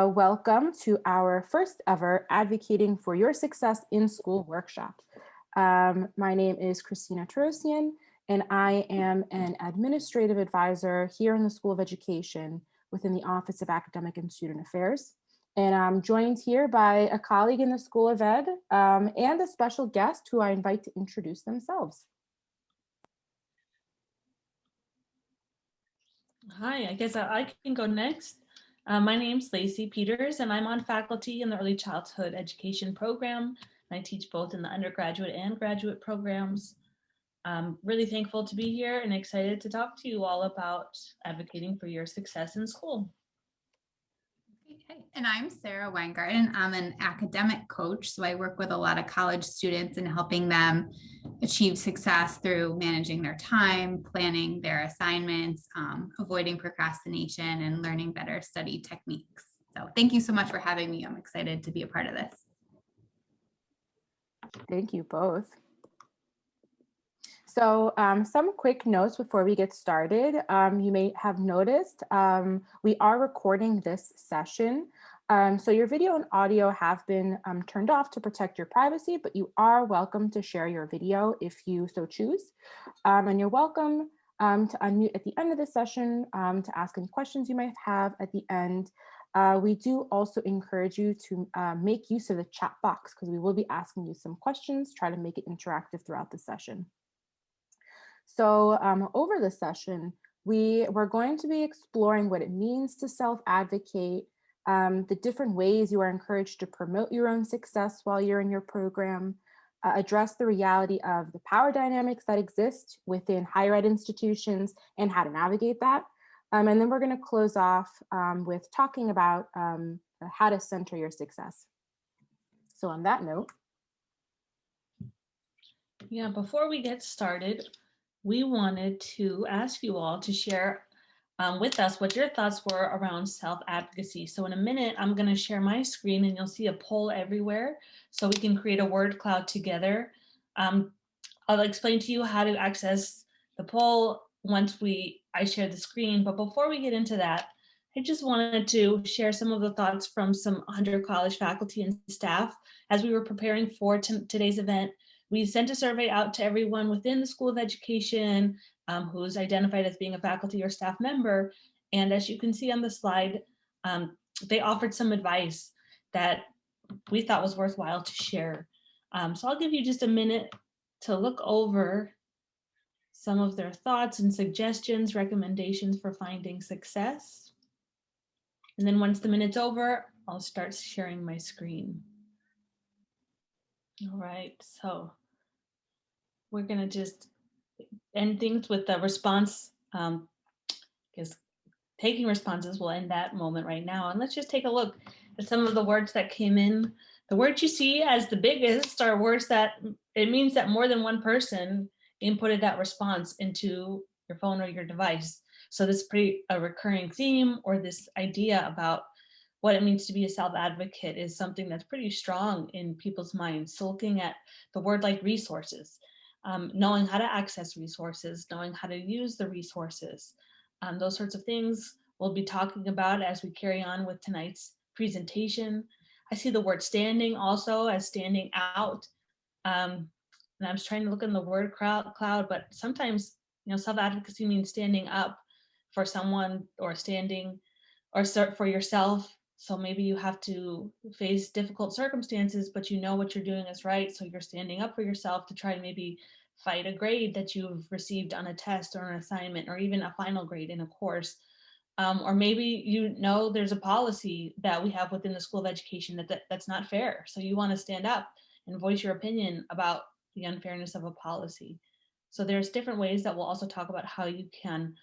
Welcome to our first ever Advocating for Your Success in School workshop. My name is Christina Torossian, and I am an administrative advisor here in the School of Education within the Office of Academic and Student Affairs. And I'm joined here by a colleague in the School of Ed and a special guest who I invite to introduce themselves. Hi, I guess I can go next. My name's Lacey Peters, and I'm on faculty in the Early Childhood Education program. I teach both in the undergraduate and graduate programs. I'm really thankful to be here and excited to talk to you all about advocating for your success in school. Okay. And I'm Sarah Weingarten. I'm an academic coach, so I work with a lot of college students and helping them achieve success through managing their time, planning their assignments, avoiding procrastination, and learning better study techniques. So thank you so much for having me. I'm excited to be a part of this. Thank you both. So some quick notes before we get started. You may have noticed we are recording this session. So your video and audio have been turned off to protect your privacy, but you are welcome to share your video if you so choose. And you're welcome to unmute at the end of the session to ask any questions you might have at the end. We do also encourage you to make use of the chat box because we will be asking you some questions, try to make it interactive throughout the session. So over the session, we're going to be exploring what it means to self-advocate, the different ways you are encouraged to promote your own success while you're in your program, address the reality of the power dynamics that exist within higher ed institutions and how to navigate that. And then we're going to close off with talking about how to center your success. So on that note. Yeah, before we get started, we wanted to ask you all to share with us what your thoughts were around self-advocacy. So in a minute, I'm going to share my screen and you'll see a poll everywhere so we can create a word cloud together. I'll explain to you how to access the poll once I share the screen. But before we get into that, I just wanted to share some of the thoughts from some Hunter College faculty and staff as we were preparing for today's event. We sent a survey out to everyone within the School of Education who's identified as being a faculty or staff member. And as you can see on the slide, they offered some advice that we thought was worthwhile to share. So I'll give you just a minute to look over some of their thoughts and suggestions, recommendations for finding success. And then once the minute's over, I'll start sharing my screen. All right, so we're gonna just end things with the response, because taking responses will end that moment right now. And let's just take a look at some of the words that came in. The words you see as the biggest are words that it means that more than one person inputted that response into your phone or your device. So this is a recurring theme, or this idea about what it means to be a self-advocate is something that's pretty strong in people's minds. So looking at the word like resources, knowing how to access resources, knowing how to use the resources, those sorts of things we'll be talking about as we carry on with tonight's presentation. I see the word standing also as standing out. And I was trying to look in the word cloud, but sometimes, self-advocacy means standing up for someone or standing or for yourself. So maybe you have to face difficult circumstances, but you know what you're doing is right. So you're standing up for yourself to try to maybe fight a grade that you've received on a test or an assignment, or even a final grade in a course. Or maybe there's a policy that we have within the School of Education that's not fair. So you want to stand up and voice your opinion about the unfairness of a policy. So there's different ways that we'll also talk about how you can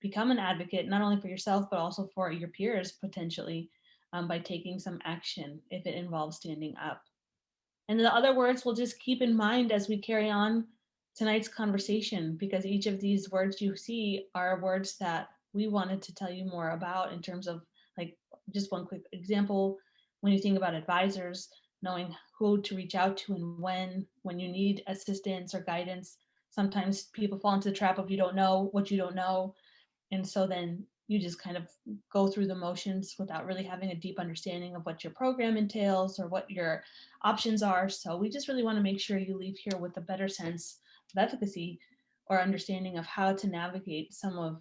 become an advocate, not only for yourself, but also for your peers potentially, by taking some action if it involves standing up. And the other words we'll just keep in mind as we carry on tonight's conversation, because each of these words you see are words that we wanted to tell you more about in terms of, like, just one quick example. When you think about advisors, knowing who to reach out to and when you need assistance or guidance, sometimes people fall into the trap of you don't know what you don't know. And so then, you just kind of go through the motions without really having a deep understanding of what your program entails or what your options are. So we just really want to make sure you leave here with a better sense of efficacy or understanding of how to navigate some of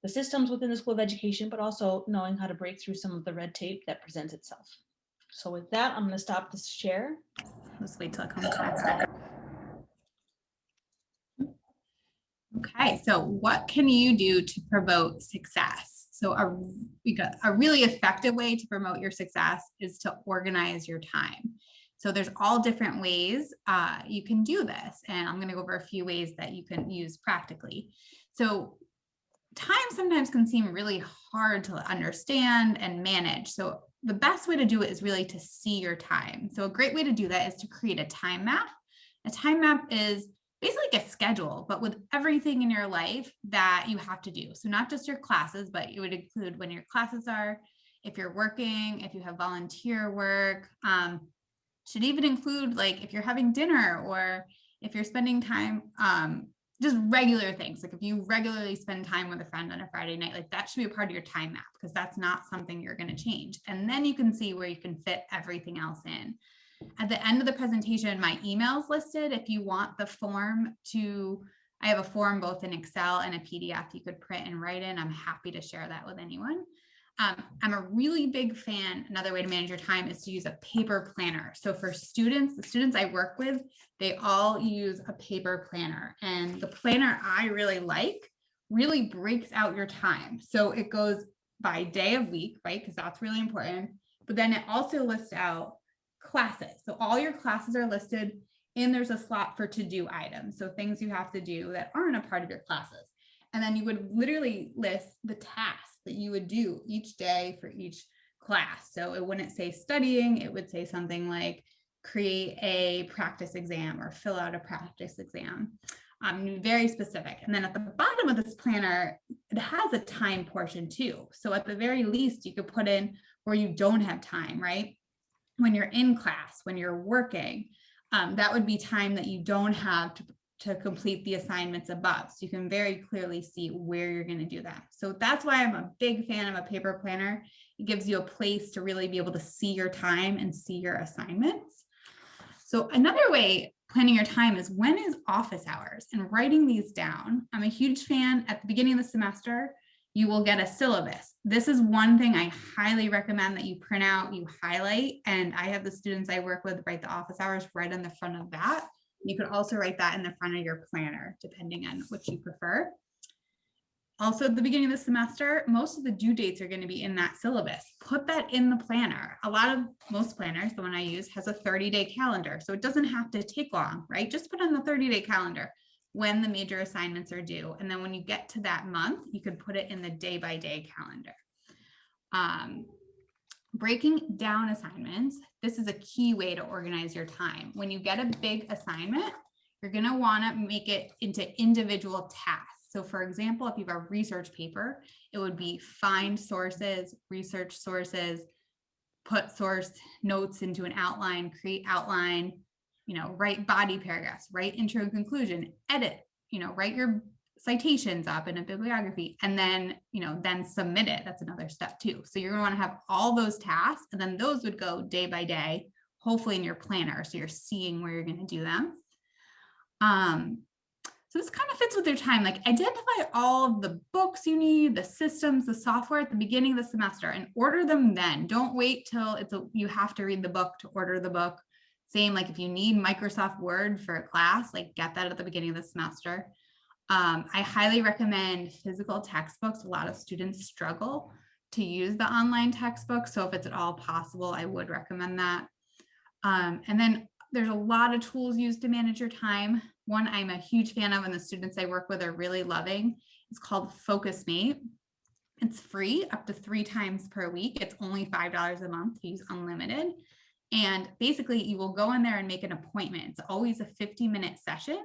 the systems within the School of Education, but also knowing how to break through some of the red tape that presents itself. So with that, I'm going to stop this share. Let's wait till it comes back. Okay, so what can you do to promote success? So a really effective way to promote your success is to organize your time. So there's all different ways you can do this. And I'm going to go over a few ways that you can use practically. So time sometimes can seem really hard to understand and manage. So the best way to do it is really to see your time. So a great way to do that is to create a time map. A time map is basically like a schedule, but with everything in your life that you have to do. So not just your classes, but it would include when your classes are, if you're working, if you have volunteer work, should even include like if you're having dinner or if you're spending time, just regular things. Like if you regularly spend time with a friend on a Friday night, like that should be a part of your time map because that's not something you're going to change. And then you can see where you can fit everything else in. At the end of the presentation, my email's listed. If you want the form I have a form both in Excel and a PDF you could print and write in. I'm happy to share that with anyone. I'm a really big fan. Another way to manage your time is to use a paper planner. So for students, the students I work with, they all use a paper planner. And the planner I really like really breaks out your time. So it goes by day of week, right? Because that's really important. But then it also lists out classes. So all your classes are listed and there's a slot for to-do items. So things you have to do that aren't a part of your classes. And then you would literally list the tasks that you would do each day for each class. So it wouldn't say studying, it would say something like create a practice exam or fill out a practice exam. Very specific. And then at the bottom of this planner, it has a time portion too. So at the very least, you could put in where you don't have time, right? When you're in class, when you're working, that would be time that you don't have to complete the assignments above. So you can very clearly see where you're going to do that. So that's why I'm a big fan of a paper planner. It gives you a place to really be able to see your time and see your assignments. So another way planning your time is when is office hours and writing these down. I'm a huge fan. At the beginning of the semester, you will get a syllabus. This is one thing I highly recommend that you print out, you highlight, and I have the students I work with write the office hours right on the front of that. You could also write that in the front of your planner, depending on what you prefer. Also, at the beginning of the semester, most of the due dates are going to be in that syllabus. Put that in the planner. Most planners, the one I use, has a 30-day calendar. So it doesn't have to take long, right? Just put on the 30-day calendar when the major assignments are due. And then when you get to that month, you could put it in the day-by-day calendar. Breaking down assignments. This is a key way to organize your time. When you get a big assignment, you're going to want to make it into individual tasks. So for example, if you have a research paper, it would be find sources, research sources, put source notes into an outline, create outline, write body paragraphs, write intro and conclusion, edit, write your citations up in a bibliography, and then submit it. That's another step too. So you're going to want to have all those tasks, and then those would go day by day, hopefully in your planner. So you're seeing where you're going to do them. So this kind of fits with your time. Like identify all of the books you need, the systems, the software at the beginning of the semester, and order them then. Don't wait till you have to read the book to order the book. Same, like if you need Microsoft Word for a class, like get that at the beginning of the semester. I highly recommend physical textbooks. A lot of students struggle to use the online textbook. So if it's at all possible, I would recommend that. And then there's a lot of tools used to manage your time. One I'm a huge fan of and the students I work with are really loving. It's called FocusMate. It's free up to 3 times per week. It's only $5 a month to use unlimited. And basically you will go in there and make an appointment. It's always a 50-minute session.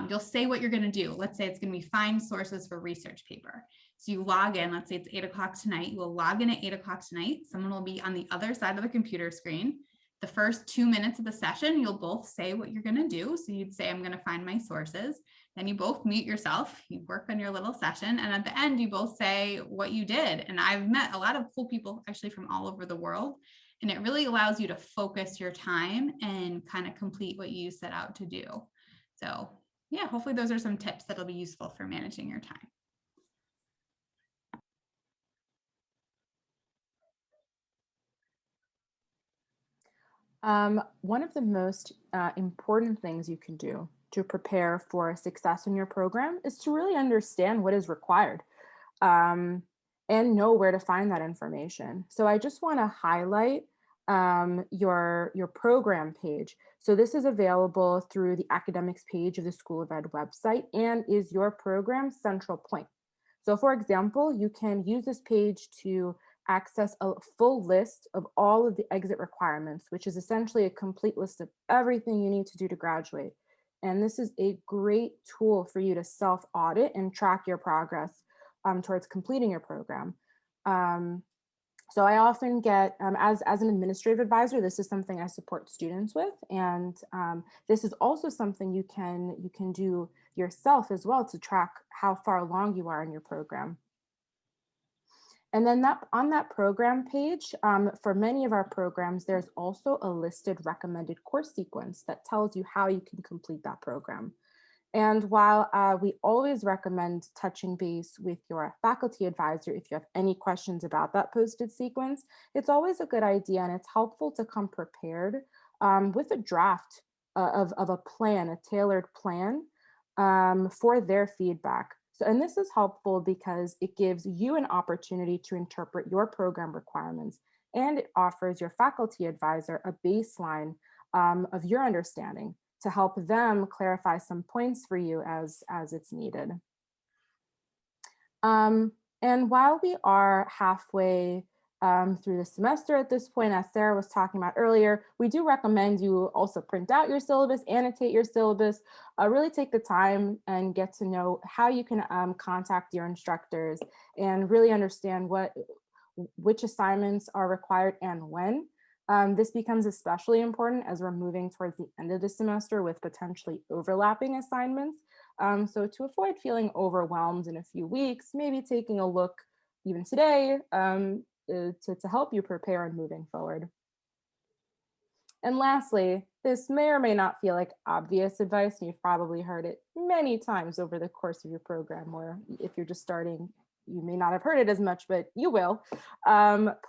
You'll say what you're going to do. Let's say it's going to be find sources for research paper. So you log in, let's say it's 8 o'clock tonight. You will log in at 8 o'clock tonight. Someone will be on the other side of the computer screen. the first 2 minutes of the session, you'll both say what you're going to do. So you'd say, I'm going to find my sources. Then you both mute yourself, you work on your little session. And at the end, you both say what you did. And I've met a lot of cool people actually from all over the world. And it really allows you to focus your time and kind of complete what you set out to do. So yeah, hopefully those are some tips that'll be useful for managing your time. One of the most important things you can do to prepare for success in your program is to really understand what is required and know where to find that information. So I just want to highlight your program page. So this is available through the academics page of the School of Ed website and is your program central point. So for example, you can use this page to access a full list of all of the exit requirements, which is essentially a complete list of everything you need to do to graduate. And this is a great tool for you to self-audit and track your progress towards completing your program. So I often get, as an administrative advisor, this is something I support students with. And this is also something you can do yourself as well to track how far along you are in your program. And then on that program page, for many of our programs, there's also a listed recommended course sequence that tells you how you can complete that program. And while we always recommend touching base with your faculty advisor if you have any questions about that posted sequence, it's always a good idea and it's helpful to come prepared with a draft of a plan, a tailored plan for their feedback. So, and this is helpful because it gives you an opportunity to interpret your program requirements and it offers your faculty advisor a baseline of your understanding to help them clarify some points for you as it's needed. And while we are halfway through the semester at this point, as Sarah was talking about earlier, we do recommend you also print out your syllabus, annotate your syllabus, really take the time and get to know how you can contact your instructors and really understand which assignments are required and when. This becomes especially important as we're moving towards the end of the semester with potentially overlapping assignments. So to avoid feeling overwhelmed in a few weeks, maybe taking a look even today to help you prepare and moving forward. And lastly, this may or may not feel like obvious advice, and you've probably heard it many times over the course of your program, or if you're just starting, you may not have heard it as much, but you will.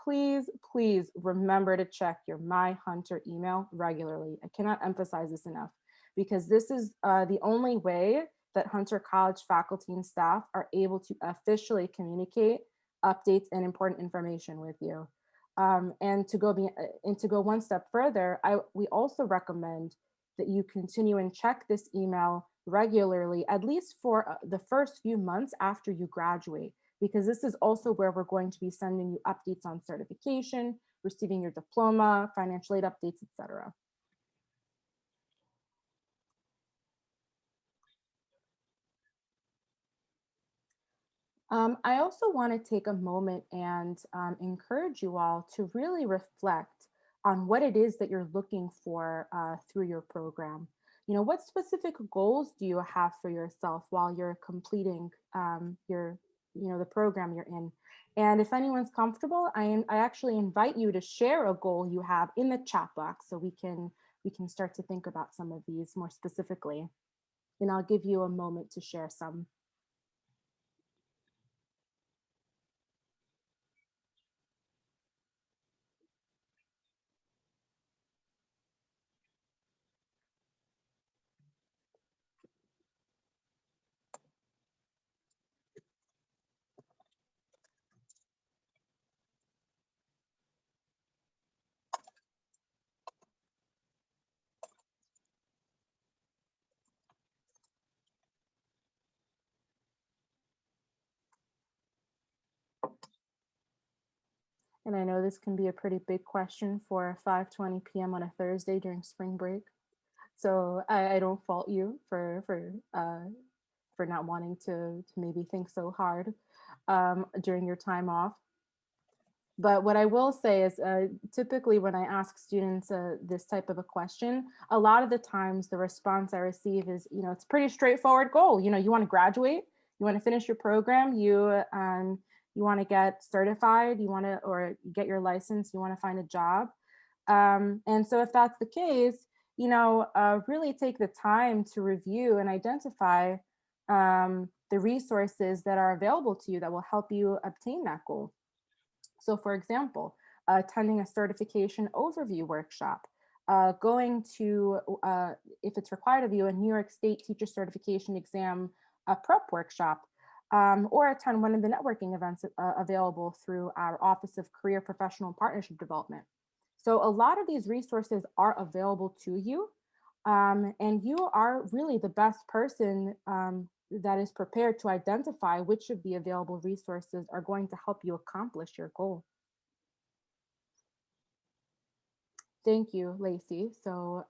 Please remember to check your My Hunter email regularly. I cannot emphasize this enough because this is the only way that Hunter College faculty and staff are able to officially communicate updates and important information with you. And to go one step further, we also recommend that you continue and check this email regularly, at least for the first few months after you graduate, because this is also where we're going to be sending you updates on certification, receiving your diploma, financial aid updates, etc. I also want to take a moment and encourage you all to really reflect on what it is that you're looking for through your program. You know, what specific goals do you have for yourself while you're completing the program you're in? And if anyone's comfortable, I actually invite you to share a goal you have in the chat box so we can start to think about some of these more specifically. And I'll give you a moment to share some. And I know this can be a pretty big question for 5:20 p.m. on a Thursday during spring break. So I don't fault you for not wanting to maybe think so hard during your time off. But what I will say is typically when I ask students this type of a question, a lot of the times the response I receive is, it's a pretty straightforward goal. You want to graduate, you want to finish your program, you want to get certified, or get your license, you want to find a job. And so if that's the case, really take the time to review and identify the resources that are available to you that will help you obtain that goal. So for example, attending a certification overview workshop, going to, if it's required of you, a New York State teacher certification exam prep workshop, or attend one of the networking events available through our Office of Career Professional and Partnership Development. So a lot of these resources are available to you, and you are really the best person that is prepared to identify which of the available resources are going to help you accomplish your goal. Thank you, Lacey. So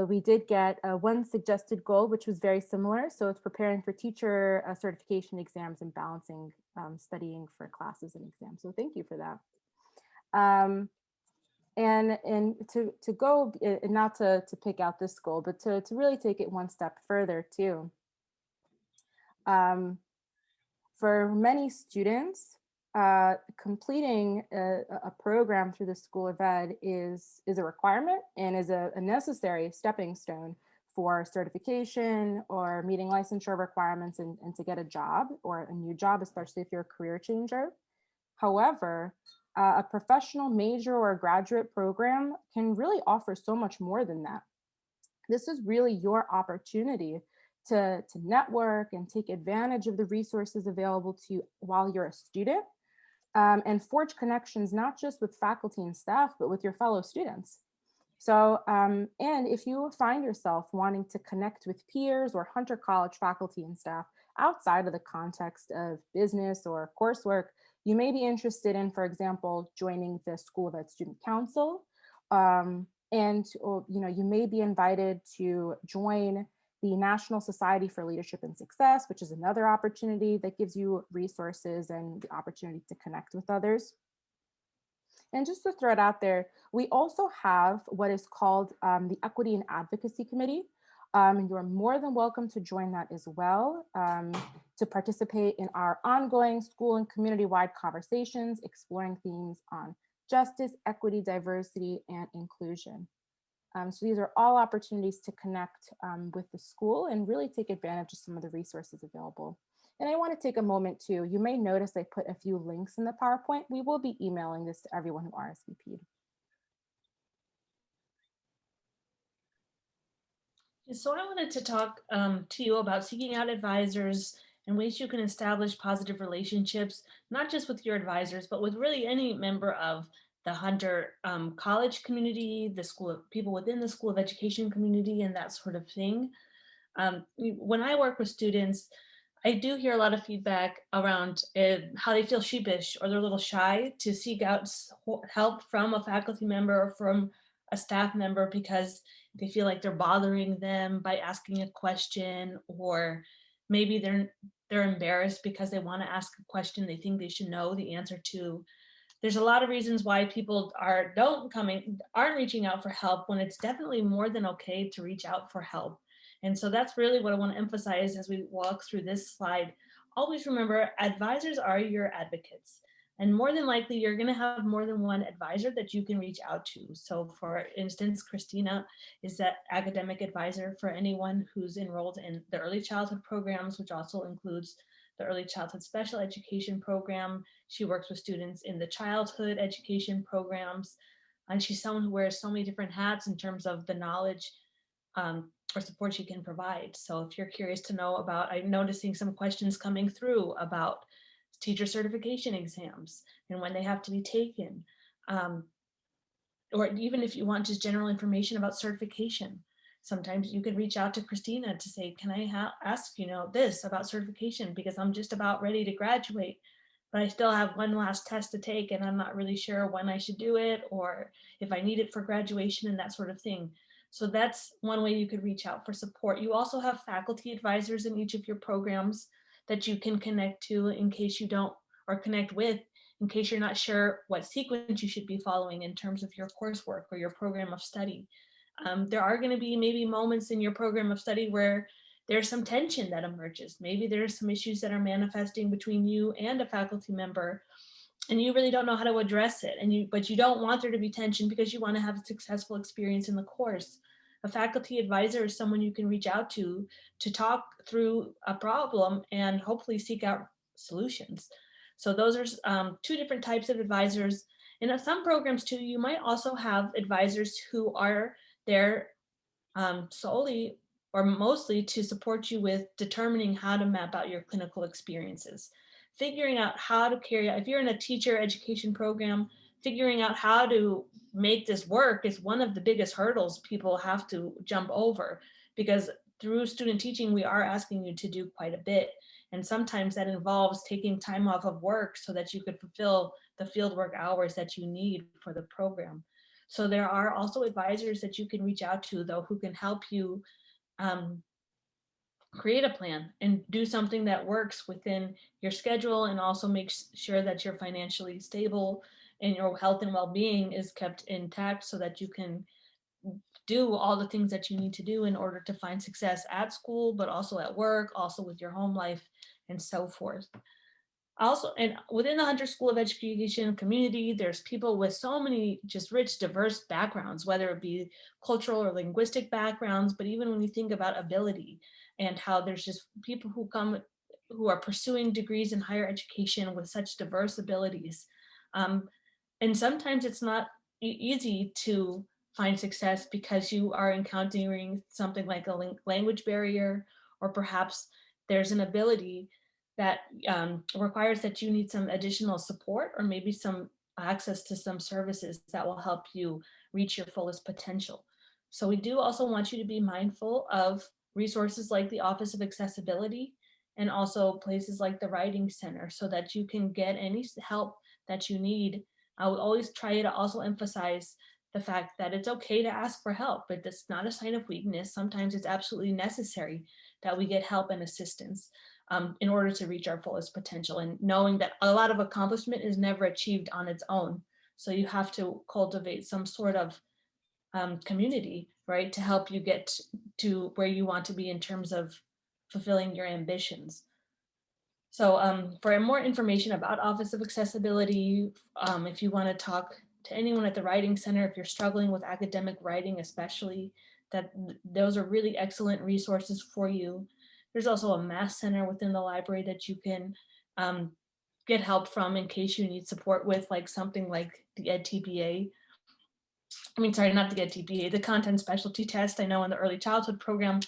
we did get one suggested goal, which was very similar. So it's preparing for teacher certification exams and balancing studying for classes and exams. So thank you for that. And to go, not to pick out this goal, but to really take it one step further too. For many students, completing a program through the School of Ed is a requirement and is a necessary stepping stone for certification or meeting licensure requirements and to get a job or a new job, especially if you're a career changer. However, a professional major or a graduate program can really offer so much more than that. This is really your opportunity to network and take advantage of the resources available to you while you're a student, and forge connections, not just with faculty and staff, but with your fellow students. So, and if you find yourself wanting to connect with peers or Hunter College faculty and staff outside of the context of business or coursework, you may be interested in, for example, joining the School of Ed Student Council, or you may be invited to join the National Society for Leadership and Success, which is another opportunity that gives you resources and the opportunity to connect with others. And just to throw it out there, we also have what is called the Equity and Advocacy Committee. And you're more than welcome to join that as well, to participate in our ongoing school and community-wide conversations, exploring themes on justice, equity, diversity, and inclusion. So these are all opportunities to connect with the school and really take advantage of some of the resources available. And I want to take a moment too. You may notice I put a few links in the PowerPoint. We will be emailing this to everyone who RSVP'd. So I wanted to talk to you about seeking out advisors and ways you can establish positive relationships, not just with your advisors, but with really any member of the Hunter College community, the school of people within the School of Education community, and that sort of thing. When I work with students, I do hear a lot of feedback around how they feel sheepish or they're a little shy to seek out help from a faculty member or from a staff member because they feel like they're bothering them by asking a question, or maybe they're embarrassed because they want to ask a question they think they should know the answer to. There's a lot of reasons why people aren't reaching out for help, when it's definitely more than okay to reach out for help. And so that's really what I want to emphasize as we walk through this slide. Always remember, advisors are your advocates. And more than likely, you're going to have more than one advisor that you can reach out to. So for instance, Christina is that academic advisor for anyone who's enrolled in the early childhood programs, which also includes the early childhood special education program. She works with students in the childhood education programs. And she's someone who wears so many different hats in terms of the knowledge or support you can provide. So if you're curious to know about, I'm noticing some questions coming through about teacher certification exams and when they have to be taken. Or even if you want just general information about certification, sometimes you can reach out to Christina to say, can I ask, this about certification, because I'm just about ready to graduate, but I still have one last test to take and I'm not really sure when I should do it or if I need it for graduation and that sort of thing. So that's one way you could reach out for support. You also have faculty advisors in each of your programs that you can connect to in case you don't, or connect with in case you're not sure what sequence you should be following in terms of your coursework or your program of study. There are going to be maybe moments in your program of study where there's some tension that emerges. Maybe there's some issues that are manifesting between you and a faculty member, and you really don't know how to address it. But you don't want there to be tension because you want to have a successful experience in the course. A faculty advisor is someone you can reach out to talk through a problem and hopefully seek out solutions. So those are two different types of advisors. In some programs too, you might also have advisors who are there solely or mostly to support you with determining how to map out your clinical experiences, figuring out how to carry out. If you're in a teacher education program, figuring out how to make this work is one of the biggest hurdles people have to jump over, because through student teaching, we are asking you to do quite a bit. And sometimes that involves taking time off of work so that you could fulfill the fieldwork hours that you need for the program. So there are also advisors that you can reach out to, though, who can help you create a plan and do something that works within your schedule, and also make sure that you're financially stable and your health and well-being is kept intact so that you can do all the things that you need to do in order to find success at school, but also at work, also with your home life, and so forth. Also, and within the Hunter School of Education community, there's people with so many just rich, diverse backgrounds, whether it be cultural or linguistic backgrounds, but even when you think about ability and how there's just people who are pursuing degrees in higher education with such diverse abilities. And sometimes it's not easy to find success because you are encountering something like a language barrier, or perhaps there's an ability that requires that you need some additional support, or maybe some access to some services that will help you reach your fullest potential. So we do also want you to be mindful of resources like the Office of Accessibility, and also places like the Writing Center, so that you can get any help that you need. I would always try to also emphasize the fact that it's okay to ask for help, but it's not a sign of weakness. Sometimes it's absolutely necessary that we get help and assistance in order to reach our fullest potential, and knowing that a lot of accomplishment is never achieved on its own. So you have to cultivate some sort of community, right, to help you get to where you want to be in terms of fulfilling your ambitions. So for more information about Office of Accessibility, if you want to talk to anyone at the Writing Center, if you're struggling with academic writing especially, those are really excellent resources for you. There's also a Math Center within the library that you can get help from in case you need support with, like something like the EdTPA. I mean, sorry, not the EdTPA, the Content Specialty Test. I know in the early childhood program,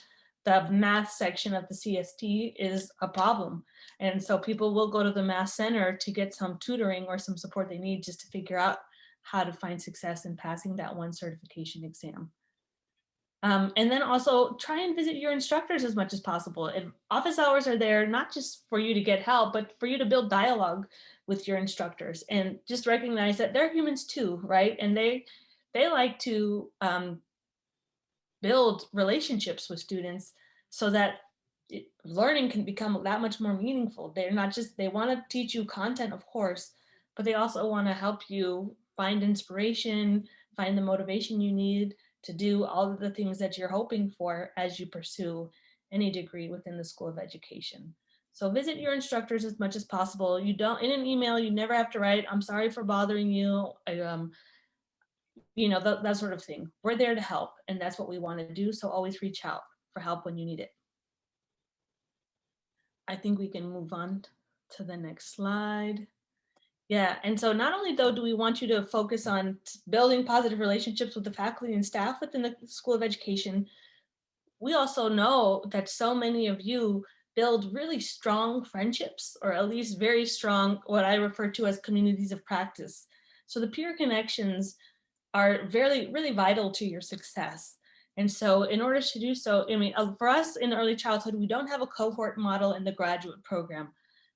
the math section of the CST is a problem. And so people will go to the Math Center to get some tutoring or some support they need just to figure out how to find success in passing that one certification exam. And then also try and visit your instructors as much as possible. And office hours are there not just for you to get help, but for you to build dialogue with your instructors, and just recognize that they're humans too, right? And they like to build relationships with students so that learning can become that much more meaningful. They're not just, they want to teach you content, of course, but they also want to help you find inspiration, find the motivation you need to do all of the things that you're hoping for as you pursue any degree within the School of Education. So visit your instructors as much as possible. You don't, in an email, you never have to write, "I'm sorry for bothering you," you know, that sort of thing. We're there to help, and that's what we want to do. So always reach out for help when you need it. I think we can move on to the next slide. Yeah, and so not only though do we want you to focus on building positive relationships with the faculty and staff within the School of Education, we also know that so many of you build really strong friendships, or at least very strong, what I refer to as communities of practice. So the peer connections are really vital to your success. And so in order to do so, I mean, for us in early childhood, we don't have a cohort model in the graduate program,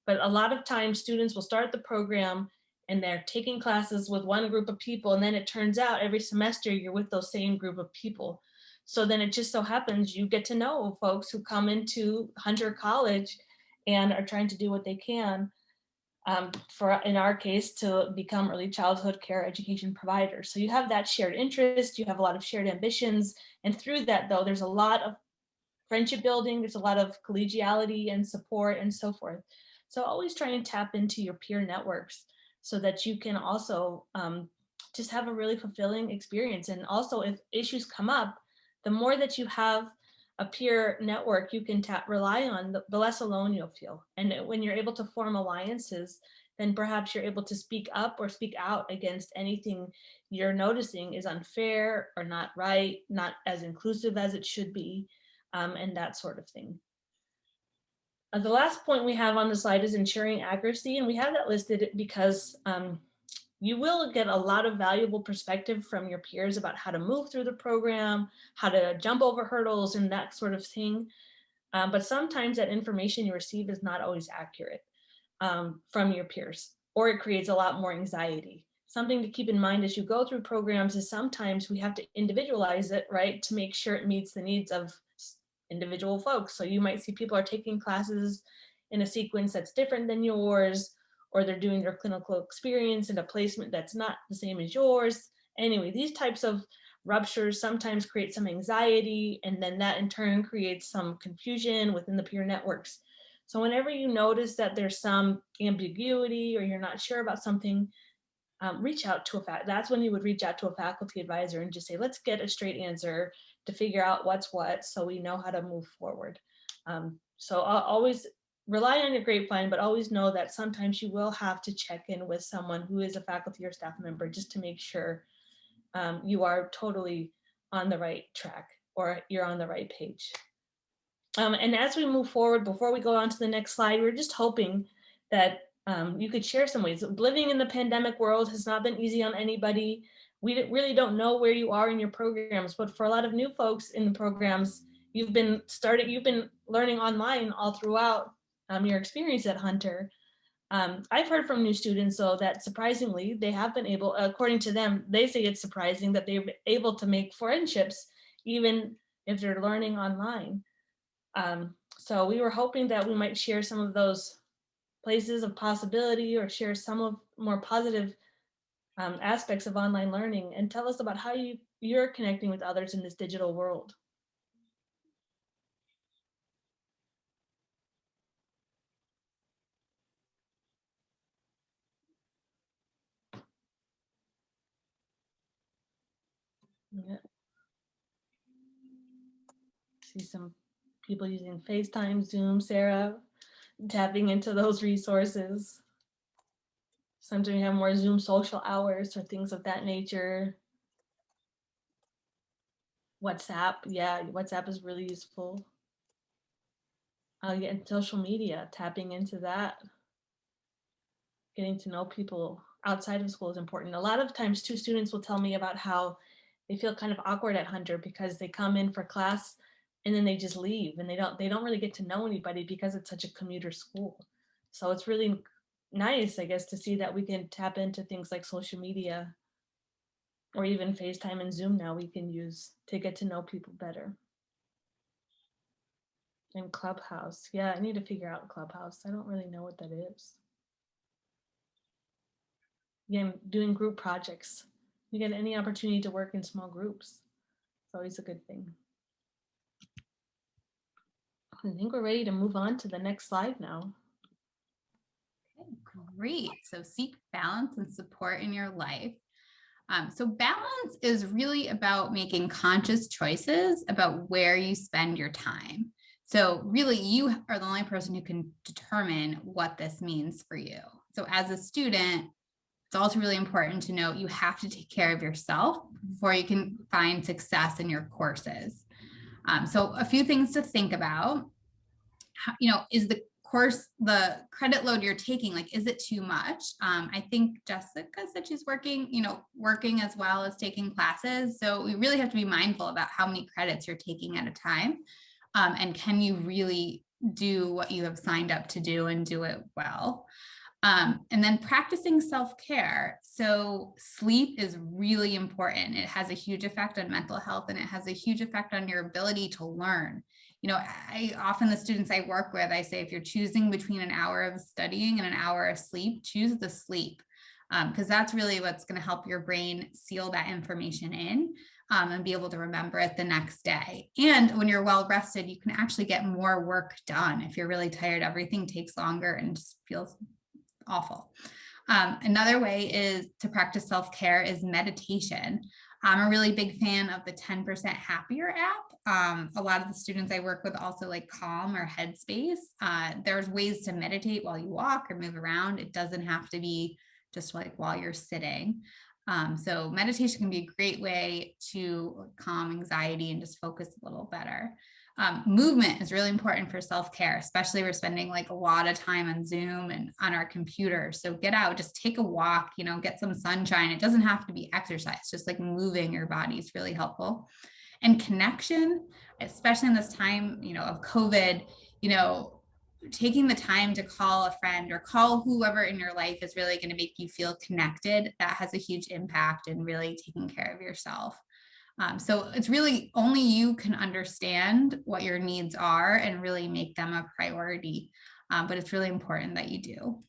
but a lot of times students will start the program and they're taking classes with one group of people, and then it turns out every semester you're with those same group of people. So then it just so happens you get to know folks who come into Hunter College and are trying to do what they can in our case, to become early childhood care education providers. So you have that shared interest, you have a lot of shared ambitions. And through that, though, there's a lot of friendship building, there's a lot of collegiality and support and so forth. So always try and tap into your peer networks so that you can also just have a really fulfilling experience. And also, if issues come up, the more that you have a peer network you can rely on, the less alone you'll feel. And when you're able to form alliances, then perhaps you're able to speak up or speak out against anything you're noticing is unfair or not right, not as inclusive as it should be, and that sort of thing. The last point we have on the slide is ensuring accuracy, and we have that listed because you will get a lot of valuable perspective from your peers about how to move through the program, how to jump over hurdles and that sort of thing. But sometimes that information you receive is not always accurate from your peers, or it creates a lot more anxiety. Something to keep in mind as you go through programs is sometimes we have to individualize it, right, to make sure it meets the needs of individual folks. So you might see people are taking classes in a sequence that's different than yours, or they're doing their clinical experience in a placement that's not the same as yours. Anyway, these types of ruptures sometimes create some anxiety, and then that in turn creates some confusion within the peer networks. So whenever you notice that there's some ambiguity or you're not sure about something, reach out to that's when you would reach out to a faculty advisor and just say, let's get a straight answer to figure out what's what so we know how to move forward. So I'll always rely on your grapevine, but always know that sometimes you will have to check in with someone who is a faculty or staff member just to make sure you are totally on the right track or you're on the right page. And as we move forward, before we go on to the next slide, we're just hoping that you could share some ways. Living in the pandemic world has not been easy on anybody. We really don't know where you are in your programs, but for a lot of new folks in the programs, you've been learning online all throughout your experience at Hunter. I've heard from new students, though, that surprisingly, they have been able, according to them, they say it's surprising that they're able to make friendships, even if they're learning online. So we were hoping that we might share some of those places of possibility or share some of more positive aspects of online learning, and tell us about how you're connecting with others in this digital world. Yeah. See some people using FaceTime, Zoom, Sarah, tapping into those resources. Sometimes we have more Zoom social hours or things of that nature. WhatsApp, yeah, WhatsApp is really useful. And social media, tapping into that. Getting to know people outside of school is important. A lot of times too, students will tell me about how they feel kind of awkward at Hunter because they come in for class and then they just leave, and they don't really get to know anybody because it's such a commuter school. So it's really nice, I guess, to see that we can tap into things like social media or even FaceTime and Zoom now we can use to get to know people better. And Clubhouse, yeah, I need to figure out Clubhouse. I don't really know what that is. Again, doing group projects. You get any opportunity to work in small groups. It's always a good thing. I think we're ready to move on to the next slide now. Okay, great. So seek balance and support in your life. So balance is really about making conscious choices about where you spend your time. So really, you are the only person who can determine what this means for you. So as a student, it's also really important to know you have to take care of yourself before you can find success in your courses. So a few things to think about. Is the course, the credit load you're taking, like, is it too much? I think Jessica said she's working as well as taking classes. So we really have to be mindful about how many credits you're taking at a time. And can you really do what you have signed up to do and do it well? And then practicing self-care. So sleep is really important. It has a huge effect on mental health, and it has a huge effect on your ability to learn. I often, the students I work with, I say, if you're choosing between an hour of studying and an hour of sleep, choose the sleep, because that's really what's going to help your brain seal that information in, and be able to remember it the next day. And when you're well rested, you can actually get more work done. If you're really tired, everything takes longer and just feels awful. Another way is to practice self-care is meditation. I'm a really big fan of the 10% Happier app. A lot of the students I work with also like Calm or Headspace. There's ways to meditate while you walk or move around. It doesn't have to be just like while you're sitting. So meditation can be a great way to calm anxiety and just focus a little better. Movement is really important for self-care, especially we're spending like a lot of time on Zoom and on our computer. So get out, just take a walk, get some sunshine. It doesn't have to be exercise, just like moving your body is really helpful. And connection, especially in this time, of COVID, taking the time to call a friend or call whoever in your life is really going to make you feel connected. That has a huge impact in really taking care of yourself. So it's really only you can understand what your needs are and really make them a priority. But it's really important that you do.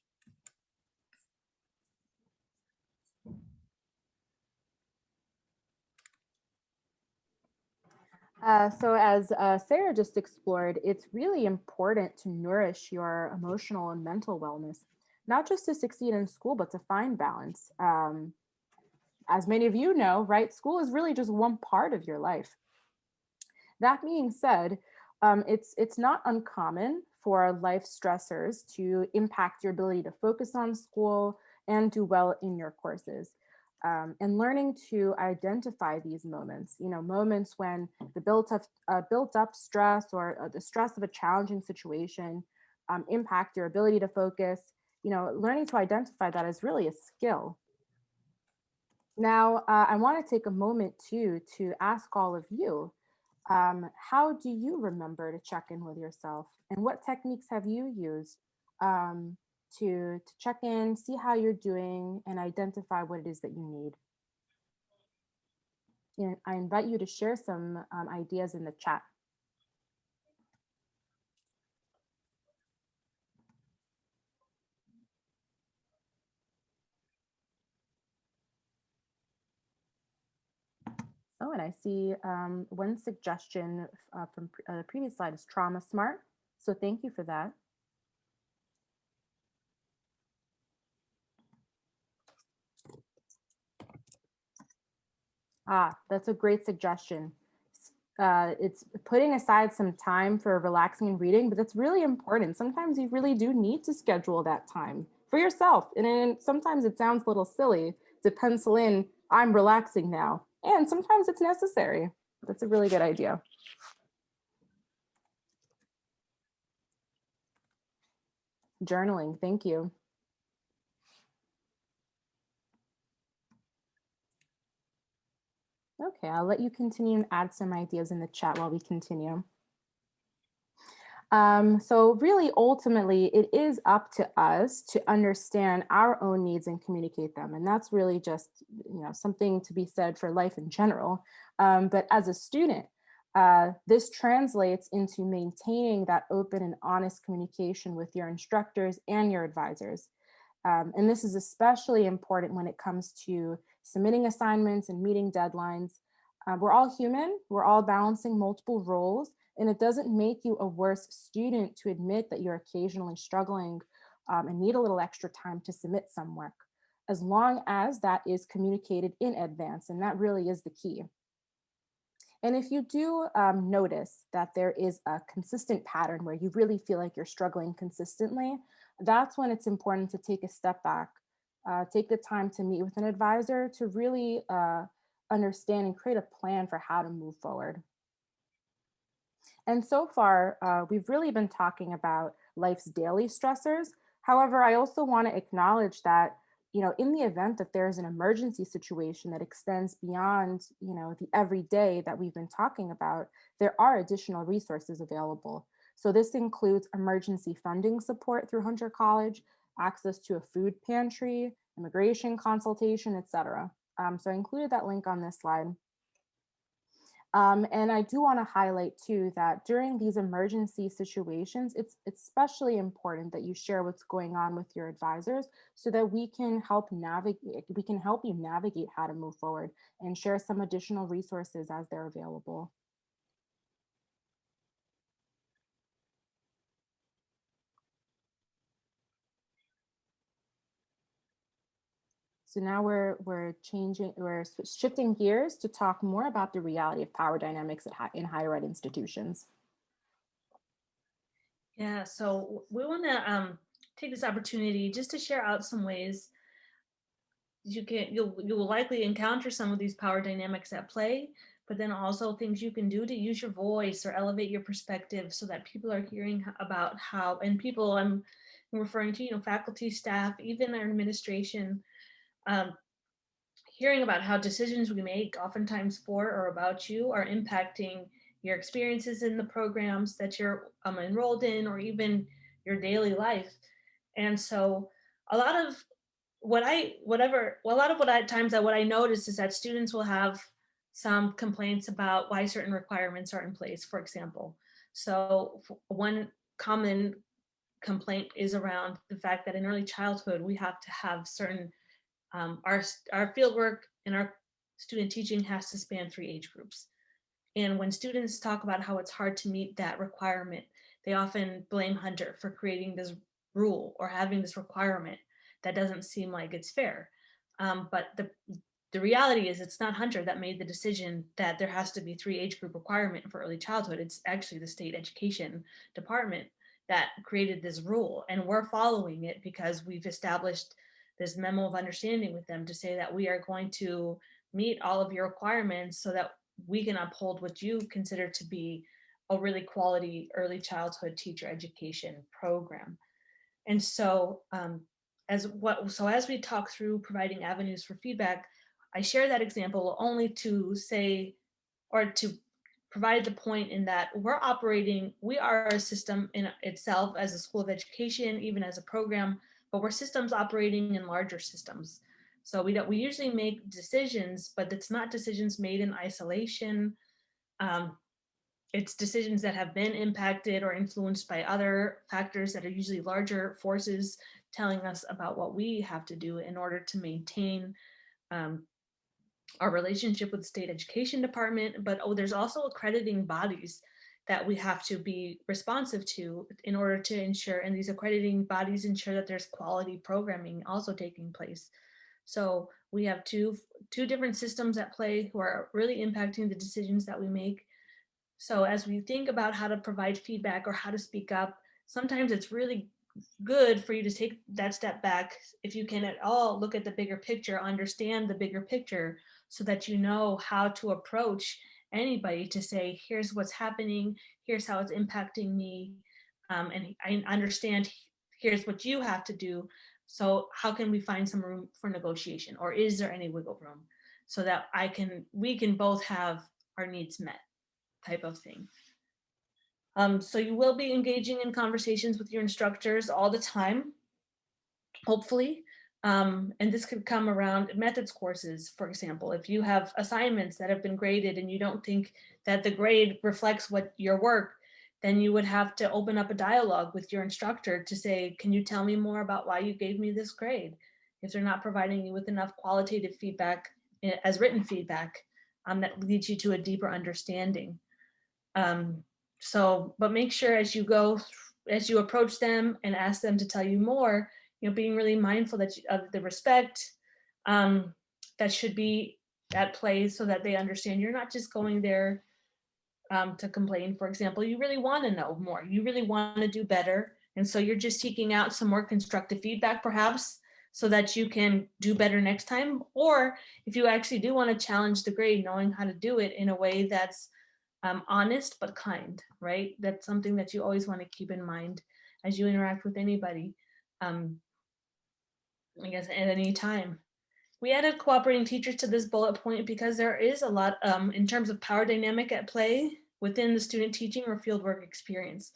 So as Sarah just explored, it's really important to nourish your emotional and mental wellness, not just to succeed in school, but to find balance. As many of you know, right, school is really just one part of your life. That being said, it's not uncommon for life stressors to impact your ability to focus on school and do well in your courses. And learning to identify these moments, moments when the built up stress or the stress of a challenging situation impact your ability to focus, learning to identify that is really a skill. Now, I want to take a moment too to ask all of you, how do you remember to check in with yourself, and what techniques have you used to check in, see how you're doing, and identify what it is that you need? And I invite you to share some ideas in the chat. Oh, and I see one suggestion from the previous slide is Trauma Smart. So thank you for that. That's a great suggestion. It's putting aside some time for relaxing and reading, but that's really important. Sometimes you really do need to schedule that time for yourself. And then sometimes it sounds a little silly to pencil in, I'm relaxing now. And sometimes it's necessary. That's a really good idea. Journaling, thank you. Okay, I'll let you continue and add some ideas in the chat while we continue. So really, ultimately, it is up to us to understand our own needs and communicate them. And that's really just, something to be said for life in general. But as a student, this translates into maintaining that open and honest communication with your instructors and your advisors. And this is especially important when it comes to submitting assignments and meeting deadlines. We're all human, we're all balancing multiple roles, and it doesn't make you a worse student to admit that you're occasionally struggling and need a little extra time to submit some work, as long as that is communicated in advance, and that really is the key. And if you do notice that there is a consistent pattern where you really feel like you're struggling consistently, that's when it's important to take a step back, take the time to meet with an advisor to really understand and create a plan for how to move forward. And so far, we've really been talking about life's daily stressors. However, I also want to acknowledge that, in the event that there's an emergency situation that extends beyond, the everyday that we've been talking about, there are additional resources available. So this includes emergency funding support through Hunter College, access to a food pantry, immigration consultation, etc. So I included that link on this slide. And I do want to highlight too that during these emergency situations, it's especially important that you share what's going on with your advisors so that we can help you navigate how to move forward and share some additional resources as they're available. So now we're shifting gears to talk more about the reality of power dynamics in higher ed institutions. Yeah, so we want to take this opportunity just to share out some ways you'll likely encounter some of these power dynamics at play, but then also things you can do to use your voice or elevate your perspective so that people are hearing about how, and people I'm referring to, faculty, staff, even our administration, um, hearing about how decisions we make oftentimes for or about you are impacting your experiences in the programs that you're enrolled in, or even your daily life. And so a lot of what I notice is that students will have some complaints about why certain requirements are in place, for example. So one common complaint is around the fact that in early childhood, we have to have certain, our fieldwork and our student teaching has to span 3 age groups. And when students talk about how it's hard to meet that requirement, they often blame Hunter for creating this rule or having this requirement that doesn't seem like it's fair. But the reality is it's not Hunter that made the decision that there has to be 3 age group requirement for early childhood. It's actually the state education department that created this rule. And we're following it because we've established this memo of understanding with them to say that we are going to meet all of your requirements so that we can uphold what you consider to be a really quality early childhood teacher education program. And so as we talk through providing avenues for feedback, I share that example only to say, or to provide the point in that we are a system in itself as a school of education, even as a program, but we're systems operating in larger systems. So we usually make decisions, but it's not decisions made in isolation. It's decisions that have been impacted or influenced by other factors that are usually larger forces telling us about what we have to do in order to maintain our relationship with the state education department. But there's also accrediting bodies that we have to be responsive to in order to ensure, and these accrediting bodies ensure that there's quality programming also taking place. So we have two different systems at play who are really impacting the decisions that we make. So as we think about how to provide feedback or how to speak up, sometimes it's really good for you to take that step back, if you can at all look at the bigger picture, understand the bigger picture, so that you know how to approach anybody to say, here's what's happening, here's how it's impacting me, and I understand here's what you have to do. So how can we find some room for negotiation, or is there any wiggle room so that we can both have our needs met, type of thing. So you will be engaging in conversations with your instructors all the time, hopefully. And this could come around methods courses, for example. If you have assignments that have been graded and you don't think that the grade reflects what your work, then you would have to open up a dialogue with your instructor to say, can you tell me more about why you gave me this grade? If they're not providing you with enough qualitative feedback as written feedback, that leads you to a deeper understanding. But make sure as you approach them and ask them to tell you more, being really mindful of the respect that should be at play, so that they understand you're not just going there to complain. For example, you really want to know more, you really want to do better. And so you're just seeking out some more constructive feedback, perhaps, so that you can do better next time. Or if you actually do want to challenge the grade, knowing how to do it in a way that's honest but kind, right? That's something that you always want to keep in mind as you interact with anybody, I guess, at any time. We added cooperating teachers to this bullet point because there is a lot in terms of power dynamic at play within the student teaching or fieldwork experience.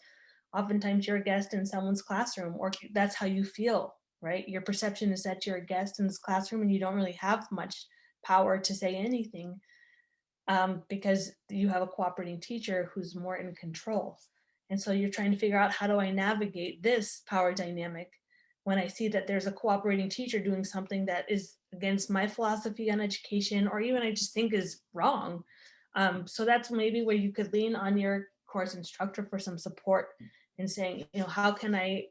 Oftentimes you're a guest in someone's classroom, or that's how you feel, right? Your perception is that you're a guest in this classroom and you don't really have much power to say anything. because you have a cooperating teacher who's more in control. And so you're trying to figure out, how do I navigate this power dynamic when I see that there's a cooperating teacher doing something that is against my philosophy on education, or even I just think is wrong. So that's maybe where you could lean on your course instructor for some support in saying, how can I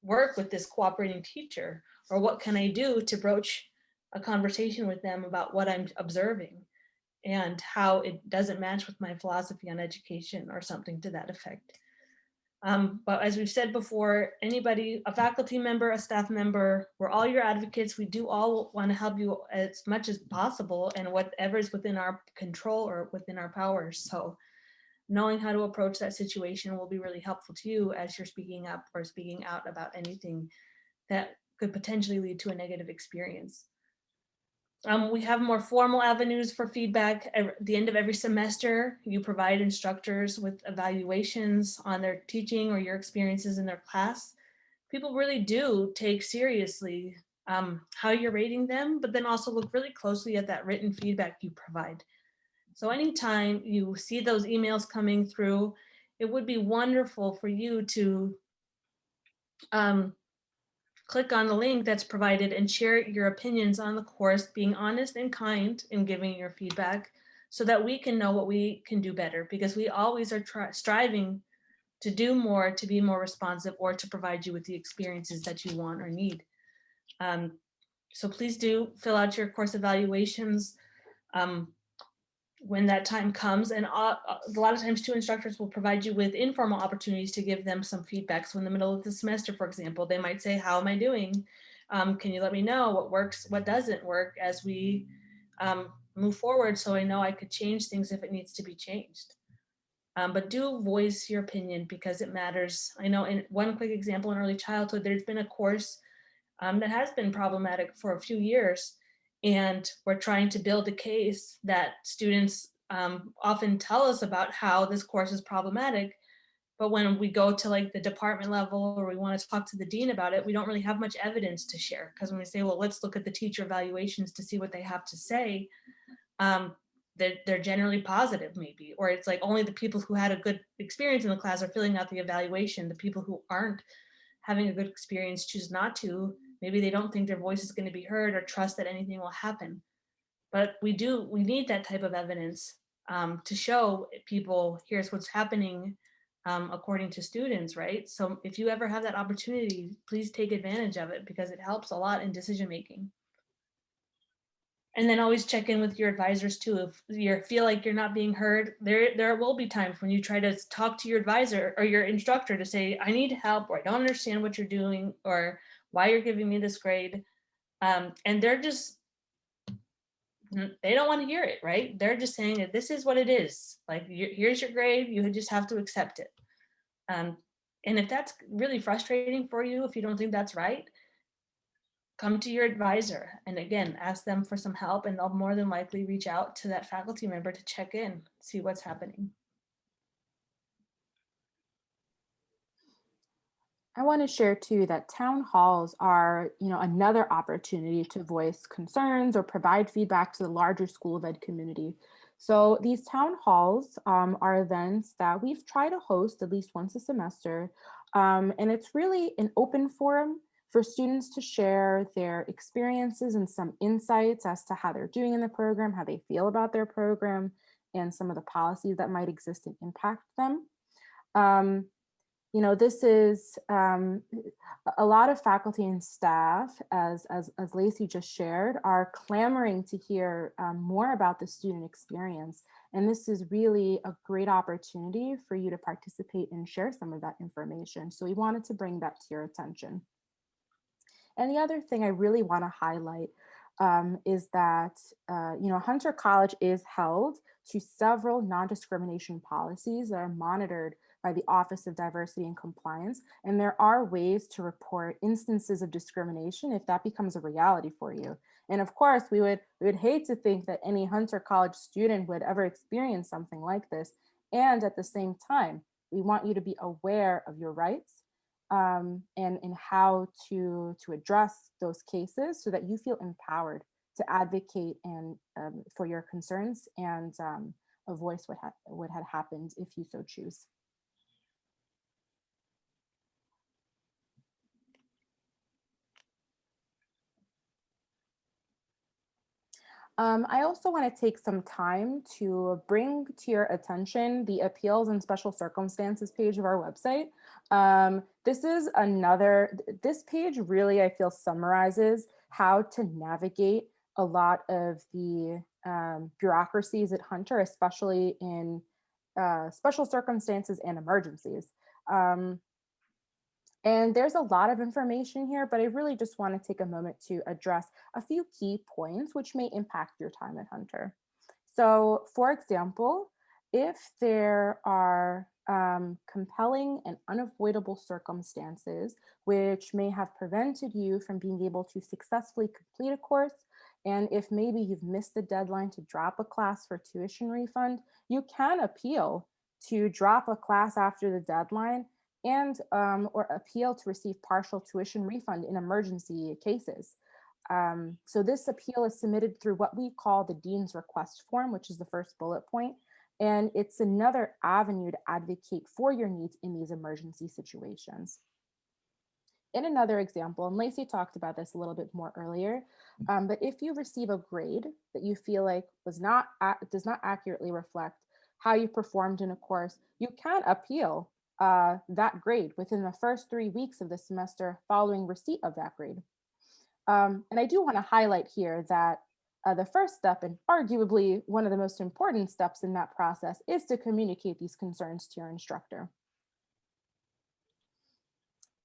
work with this cooperating teacher, or what can I do to broach a conversation with them about what I'm observing and how it doesn't match with my philosophy on education, or something to that effect. But as we've said before, anybody, a faculty member, a staff member, we're all your advocates. We do all want to help you as much as possible, and whatever is within our control or within our powers. So knowing how to approach that situation will be really helpful to you as you're speaking up or speaking out about anything that could potentially lead to a negative experience. We have more formal avenues for feedback. At the end of every semester, you provide instructors with evaluations on their teaching or your experiences in their class. People really do take seriously how you're rating them, but then also look really closely at that written feedback you provide. So anytime you see those emails coming through, it would be wonderful for you to click on the link that's provided and share your opinions on the course, being honest and kind in giving your feedback, so that we can know what we can do better, because we always are striving to do more, to be more responsive, or to provide you with the experiences that you want or need. So please do fill out your course evaluations when that time comes. And a lot of times too, instructors will provide you with informal opportunities to give them some feedback. So in the middle of the semester, for example, they might say, how am I doing? Can you let me know what works, what doesn't work as we move forward, so I know I could change things if it needs to be changed. But do voice your opinion, because it matters. I know, in one quick example, in early childhood, there's been a course that has been problematic for a few years. And we're trying to build a case that students often tell us about how this course is problematic. But when we go to like the department level, or we want to talk to the dean about it, we don't really have much evidence to share. Because when we say, well, let's look at the teacher evaluations to see what they have to say, they're generally positive maybe. Or it's like only the people who had a good experience in the class are filling out the evaluation. The people who aren't having a good experience choose not to. Maybe they don't think their voice is going to be heard, or trust that anything will happen. But we need that type of evidence to show people, here's what's happening according to students, right? So if you ever have that opportunity, please take advantage of it, because it helps a lot in decision making. And then always check in with your advisors too. If you feel like you're not being heard, there will be times when you try to talk to your advisor or your instructor to say, I need help, or I don't understand what you're doing, or why you're giving me this grade. And they don't want to hear it, right? They're just saying that this is what it is. Like, here's your grade, you just have to accept it. And if that's really frustrating for you, if you don't think that's right, come to your advisor and again, ask them for some help, and they'll more than likely reach out to that faculty member to check in, see what's happening. I want to share too that town halls are, another opportunity to voice concerns or provide feedback to the larger School of Ed community. So these town halls are events that we've tried to host at least once a semester. And it's really an open forum for students to share their experiences and some insights as to how they're doing in the program, how they feel about their program, and some of the policies that might exist and impact them. This is a lot of faculty and staff, as Lacey just shared, are clamoring to hear more about the student experience. And this is really a great opportunity for you to participate and share some of that information. So we wanted to bring that to your attention. And the other thing I really want to highlight is that, Hunter College is held to several non-discrimination policies that are monitored by the Office of Diversity and Compliance. And there are ways to report instances of discrimination if that becomes a reality for you. And of course, we would hate to think that any Hunter College student would ever experience something like this. And at the same time, we want you to be aware of your rights and how to address those cases so that you feel empowered to advocate and for your concerns and voice what had happened if you so choose. I also want to take some time to bring to your attention the appeals and special circumstances page of our website. This page really, I feel, summarizes how to navigate a lot of the bureaucracies at Hunter, especially in special circumstances and emergencies. And there's a lot of information here, but I really just want to take a moment to address a few key points which may impact your time at Hunter. So, for example, if there are compelling and unavoidable circumstances which may have prevented you from being able to successfully complete a course, and if maybe you've missed the deadline to drop a class for tuition refund, you can appeal to drop a class after the deadline and or appeal to receive partial tuition refund in emergency cases. So this appeal is submitted through what we call the Dean's Request form, which is the first bullet point. And it's another avenue to advocate for your needs in these emergency situations. In another example, and Lacey talked about this a little bit more earlier, but if you receive a grade that you feel like does not accurately reflect how you performed in a course, you can appeal that grade within the first 3 weeks of the semester following receipt of that grade. And I do want to highlight here that the first step, and arguably one of the most important steps in that process, is to communicate these concerns to your instructor.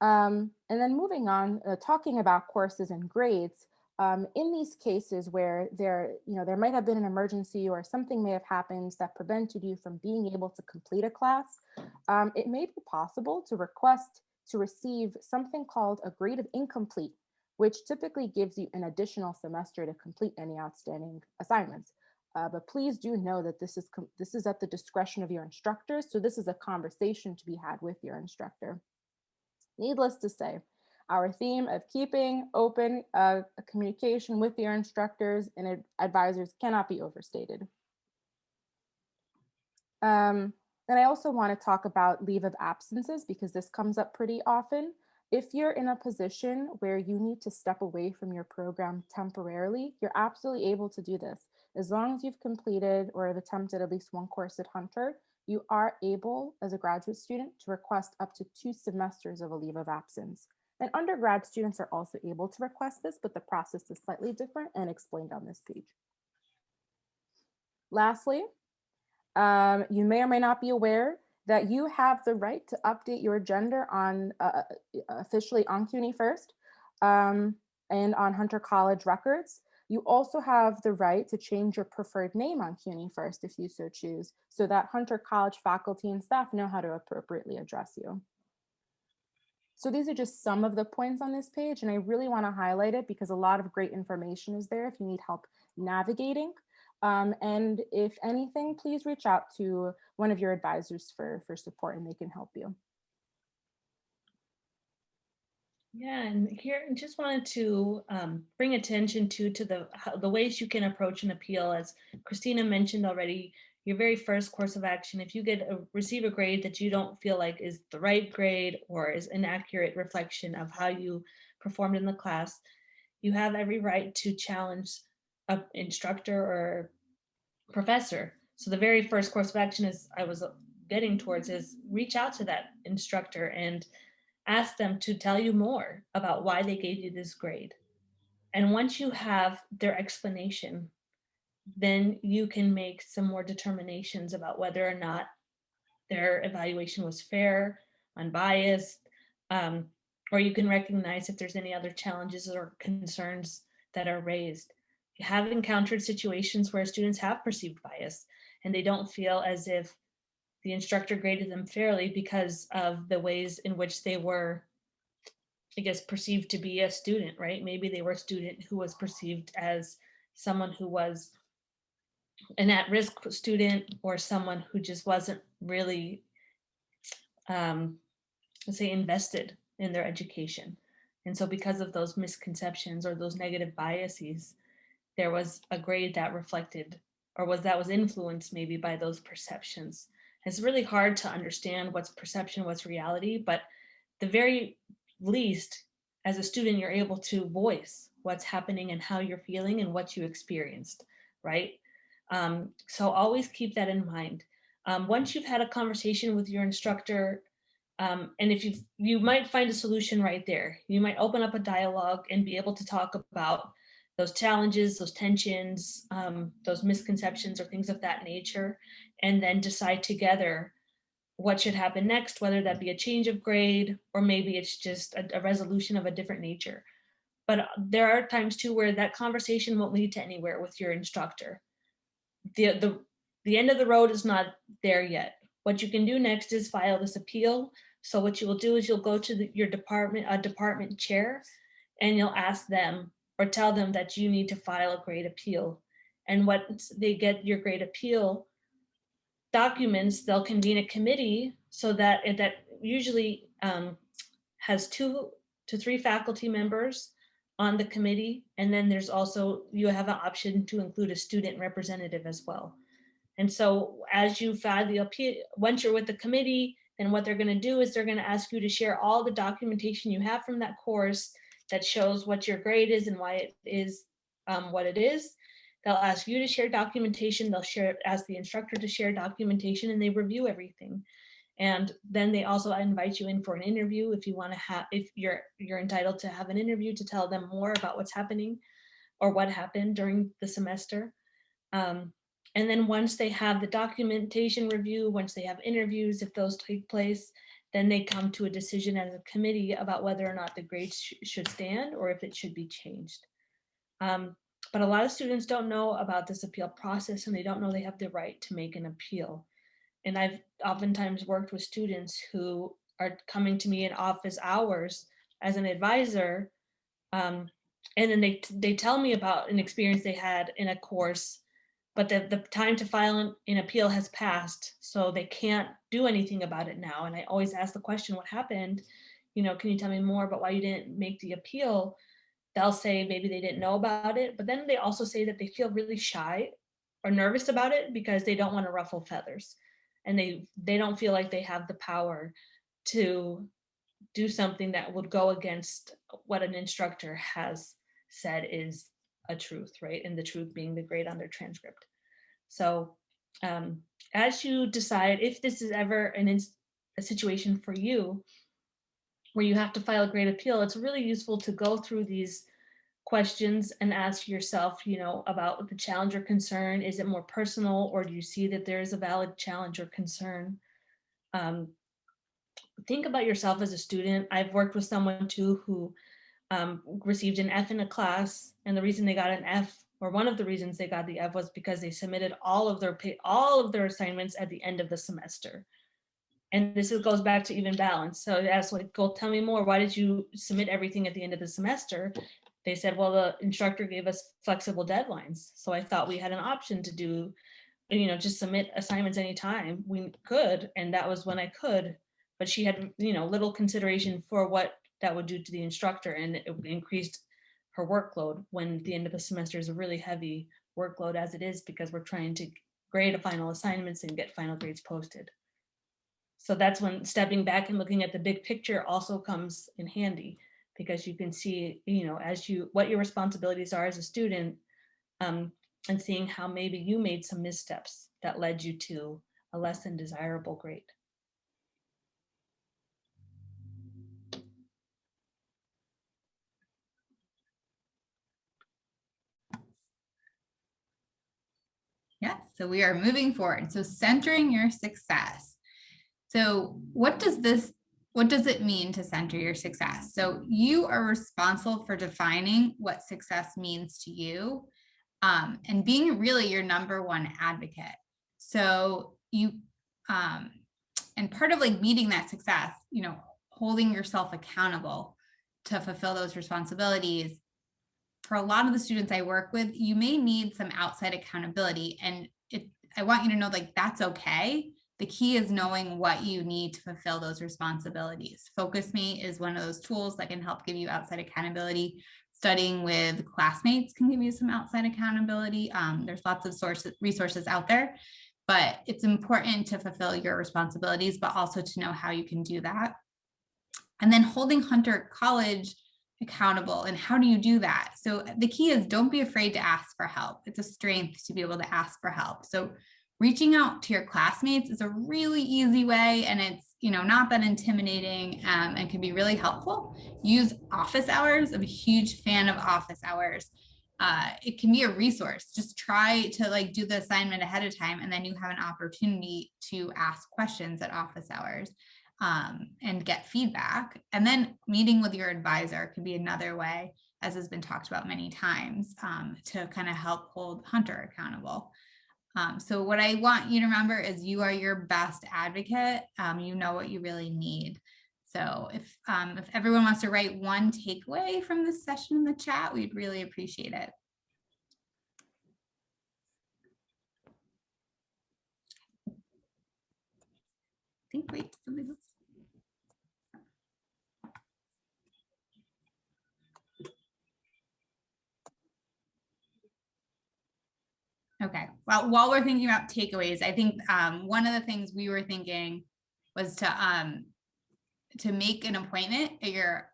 And then moving on, talking about courses and grades, in these cases where there might have been an emergency or something may have happened that prevented you from being able to complete a class, it may be possible to request to receive something called a grade of incomplete, which typically gives you an additional semester to complete any outstanding assignments. But please do know that this is at the discretion of your instructors, so this is a conversation to be had with your instructor. Needless to say, our theme of keeping open communication with your instructors and advisors cannot be overstated. And I also want to talk about leave of absences because this comes up pretty often. If you're in a position where you need to step away from your program temporarily, you're absolutely able to do this. As long as you've completed or have attempted at least one course at Hunter, you are able, as a graduate student, to request up to 2 semesters of a leave of absence. And undergrad students are also able to request this, but the process is slightly different and explained on this page. Lastly, you may or may not be aware that you have the right to update your gender on officially on CUNY First and on Hunter College records. You also have the right to change your preferred name on CUNY First if you so choose, so that Hunter College faculty and staff know how to appropriately address you. So these are just some of the points on this page, and I really want to highlight it because a lot of great information is there if you need help navigating. And if anything, please reach out to one of your advisors for support and they can help you. Yeah, and here I just wanted to bring attention to the ways you can approach an appeal. As Christina mentioned already, your very first course of action, if you receive a grade that you don't feel like is the right grade or is an accurate reflection of how you performed in the class, you have every right to challenge an instructor or professor. So the very first course of action, is I was getting towards, is reach out to that instructor and ask them to tell you more about why they gave you this grade. And once you have their explanation, then you can make some more determinations about whether or not their evaluation was fair, unbiased, or you can recognize if there's any other challenges or concerns that are raised. You have encountered situations where students have perceived bias and they don't feel as if the instructor graded them fairly because of the ways in which they were, I guess, perceived to be a student, right? Maybe they were a student who was perceived as someone who was an at-risk student or someone who just wasn't really, let's say, invested in their education. And so because of those misconceptions or those negative biases, there was a grade that reflected or was influenced maybe by those perceptions. It's really hard to understand what's perception, what's reality, but the very least, as a student, you're able to voice what's happening and how you're feeling and what you experienced, right? So always keep that in mind. Once you've had a conversation with your instructor, and if you might find a solution right there. You might open up a dialogue and be able to talk about those challenges, those tensions, those misconceptions or things of that nature, and then decide together what should happen next, whether that be a change of grade, or maybe it's just a resolution of a different nature. But there are times too where that conversation won't lead to anywhere with your instructor. The end of the road is not there yet. What you can do next is file this appeal. So what you will do is you'll go to your department chair, and you'll ask them or tell them that you need to file a grade appeal. And once they get your grade appeal documents, they'll convene a committee so that usually has 2 to 3 faculty members on the committee. And then there's also, you have an option to include a student representative as well. And so as you file the appeal, once you're with the committee, then what they're going to do is they're going to ask you to share all the documentation you have from that course that shows what your grade is and why it is what it is. They'll ask you to share documentation. They'll ask the instructor to share documentation, and they review everything. And then they also invite you in for an interview if you want to have, if you're entitled to have an interview to tell them more about what's happening or what happened during the semester. And then once they have the documentation review, once they have interviews, if those take place, then they come to a decision as a committee about whether or not the grades should stand or if it should be changed. But a lot of students don't know about this appeal process, and they don't know they have the right to make an appeal. And I've oftentimes worked with students who are coming to me in office hours as an advisor, and then they tell me about an experience they had in a course, but the time to file an appeal has passed, so they can't do anything about it now. And I always ask the question, what happened? Can you tell me more about why you didn't make the appeal? They'll say maybe they didn't know about it, but then they also say that they feel really shy or nervous about it because they don't want to ruffle feathers. And they don't feel like they have the power to do something that would go against what an instructor has said is a truth, right? And the truth being the grade on their transcript. So as you decide if this is ever a situation for you where you have to file a grade appeal, it's really useful to go through these questions and ask yourself, about the challenge or concern. Is it more personal, or do you see that there is a valid challenge or concern? Think about yourself as a student. I've worked with someone too who received an F in a class, and the reason they got an F, or one of the reasons they got the F, was because they submitted all of their assignments at the end of the semester. And this goes back to even balance. So that's like, go tell me more. Why did you submit everything at the end of the semester? They said, well, the instructor gave us flexible deadlines. So I thought we had an option to do, just submit assignments anytime we could. And that was when I could. But she had, little consideration for what that would do to the instructor. And it increased her workload when the end of the semester is a really heavy workload as it is, because we're trying to grade a final assignments and get final grades posted. So that's when stepping back and looking at the big picture also comes in handy, because you can see, what your responsibilities are as a student, and seeing how maybe you made some missteps that led you to a less than desirable grade. Yeah, so we are moving forward. So centering your success. So what does it mean to center your success? So you are responsible for defining what success means to you, and being really your number one advocate. So you, and part of like meeting that success, holding yourself accountable to fulfill those responsibilities. For a lot of the students I work with, you may need some outside accountability, and I want you to know, like, that's okay. The key is knowing what you need to fulfill those responsibilities. Focus Me is one of those tools that can help give you outside accountability studying with classmates can give you some outside accountability. There's lots of resources out there, but it's important to fulfill your responsibilities, but also to know how you can do that. And then holding Hunter College accountable. And how do you do that? So the key is don't be afraid to ask for help. It's a strength to be able to ask for help. So reaching out to your classmates is a really easy way, and it's not that intimidating, and can be really helpful. Use office hours. I'm a huge fan of office hours. It can be a resource. Just try to do the assignment ahead of time, and then you have an opportunity to ask questions at office hours and get feedback. And then meeting with your advisor can be another way, as has been talked about many times, to kind of help hold Hunter accountable. So what I want you to remember is you are your best advocate. You know what you really need. So if everyone wants to write one takeaway from this session in the chat, we'd really appreciate it. Wait, somebody else. Okay, well, while we're thinking about takeaways, I think one of the things we were thinking was to make an appointment at your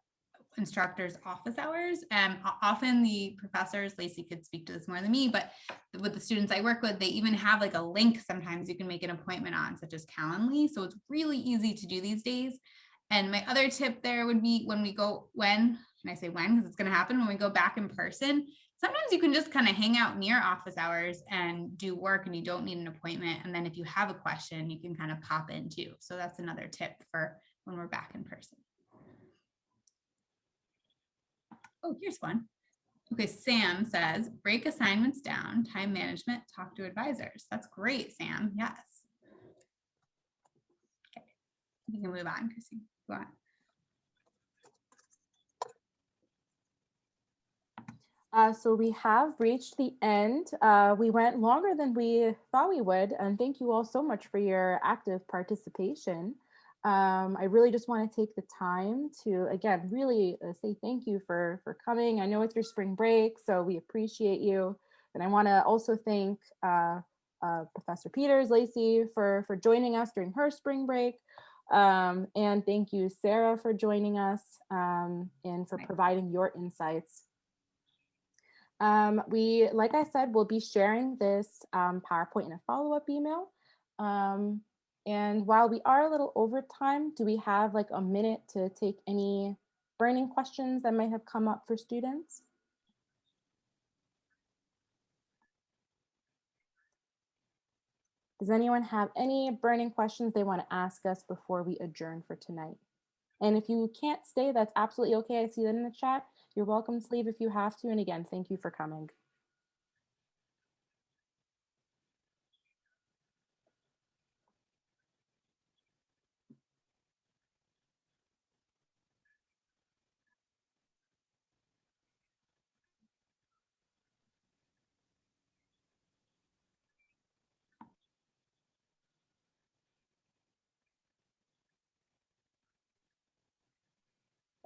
instructor's office hours. And often the professors, Lacey could speak to this more than me, but with the students I work with, they even have a link sometimes you can make an appointment on, such as Calendly. So it's really easy to do these days. And my other tip there would be when I say when, because it's going to happen when we go back in person, sometimes you can just kind of hang out near office hours and do work, and you don't need an appointment. And then if you have a question, you can kind of pop in too. So that's another tip for when we're back in person. Oh, here's one. Okay, Sam says, break assignments down, time management, talk to advisors. That's great, Sam. Yes. Okay, you can move on, Christine. Go on. So we have reached the end. We went longer than we thought we would, and thank you all so much for your active participation. I really just want to take the time to, again, really say thank you for coming. I know it's your spring break, so we appreciate you. And I want to also thank Professor Peters, Lacey, for joining us during her spring break. And thank you, Sarah, for joining us and for providing your insights. Like I said, we'll be sharing this PowerPoint in a follow-up email. And while we are a little over time, do we have a minute to take any burning questions that might have come up for students? Does anyone have any burning questions they want to ask us before we adjourn for tonight? And if you can't stay, that's absolutely okay. I see that in the chat. You're welcome to leave if you have to. And again, thank you for coming.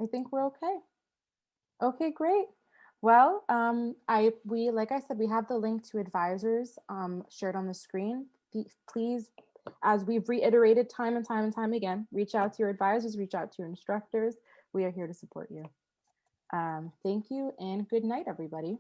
I think we're okay. Okay, great. Well, like I said, we have the link to advisors shared on the screen. Please, as we've reiterated time and time again, reach out to your advisors, reach out to your instructors. We are here to support you. Thank you and good night, everybody.